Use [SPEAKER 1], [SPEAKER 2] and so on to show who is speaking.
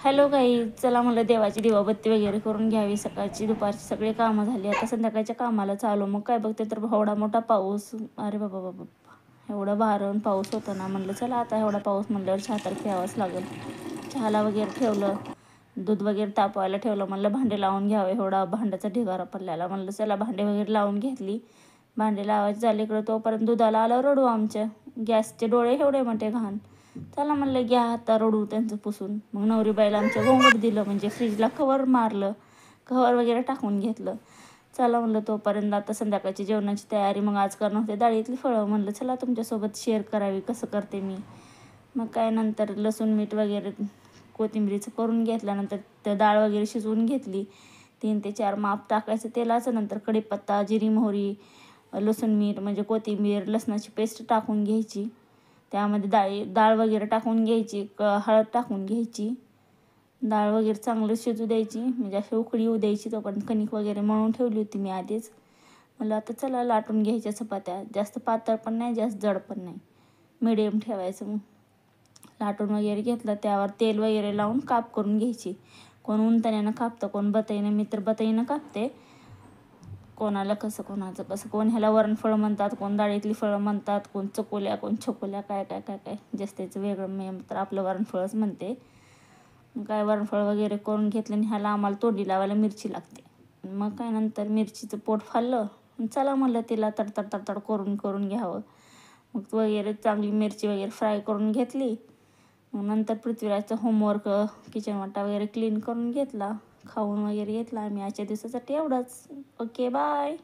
[SPEAKER 1] Hello गाई, चला म्हणलं देवाची दिवाबत्ती वगैरे करून घ्यावी. सकाळची दुपारची सगळे कामं झाली, आता संध्याकाळच्या कामाला चालू. मग काय बघते तर एवढा मोठा पाऊस. अरे बाबा बाबा, एवढा भारण पाऊस होता ना. म्हणलं चला आता एवढा पाऊस म्हणल्यावर चहा तर प्यावाच लागेल. चहाला वगैरे ठेवलं, दूध वगैरे तापवायला ठेवलं. म्हणलं भांडे लावून घ्यावे, एवढा भांड्याचा ढिगारा पडलेला. म्हणलं चला भांडे वगैरे लावून घेतली. भांडे लावायचे झाले इकडं, तोपर्यंत दुधाला आलं रडू. आमच्या गॅसचे डोळे एवढे मोठे घाण. चला म्हणलं घ्या आता रडू त्यांचं पुसून. मग नवरीबाईला आमच्या घोंगड दिलं, म्हणजे फ्रीजला कवर मारलं, कवर वगैरे टाकून घेतलं. चला म्हणलं तोपर्यंत आता संध्याकाळची जेवणाची तयारी. मग आज करणार होते डाळीतली फळं. म्हणलं चला तुमच्यासोबत शेअर करावी कसं करते मी. मग काय नंतर लसूण मीठ वगैरे कोथिंबीरीचं करून घेतल्यानंतर तर डाळ वगैरे शिजवून घेतली. 3 ते 4 माप टाकायचं तेलाचं. नंतर कढीपत्ता, जिरी मोहरी, लसूण मीठ म्हणजे कोथिंबीर, लसणाची पेस्ट टाकून घ्यायची. त्यामध्ये डाळ वगैरे टाकून घ्यायची, हळद टाकून घ्यायची. डाळ वगैरे चांगलं शिजू द्यायची, म्हणजे अशी उकळी येऊ द्यायची. तोपर्यंत कणिक वगैरे मळून ठेवली होती मी आधीच. म्हणलं आता चला लाटून घ्यायच्या चपात्या. जास्त पातळ पण नाही, जास्त जड पण नाही, मिडियम ठेवायचं. मग लाटून वगैरे घेतलं, त्यावर तेल वगैरे लावून काप करून घ्यायची. कोण उंतण्यानं कापतं, कोण बताईनं. मी तर बताईनं कापते. कोणाला कसं, कोणाचं कसं. कोण ह्याला वरणफळं म्हणतात, कोण डाळीतली फळं म्हणतात, कोण चकोल्या, कोण छकोल्या, काय काय काय काय जास्त त्याचं वेगळं. मी तर आपलं वरणफळच म्हणते. काय वरणफळ वगैरे करून घेतलं. आणि ह्याला आम्हाला तोंडी लावायला मिरची लागते. मग काय नंतर मिरचीचं पोट फाडलं. चला म्हणलं तिला तडतड तडतड करून घ्यावं. मग वगैरे चांगली मिरची वगैरे फ्राय करून घेतली. मग नंतर पृथ्वीराजचा होमवर्क, किचन वाटा वगैरे क्लीन करून घेतला. खाऊन वगैरे घेतला आम्ही. आजच्या दिवसासाठी एवढंच. Okay, bye.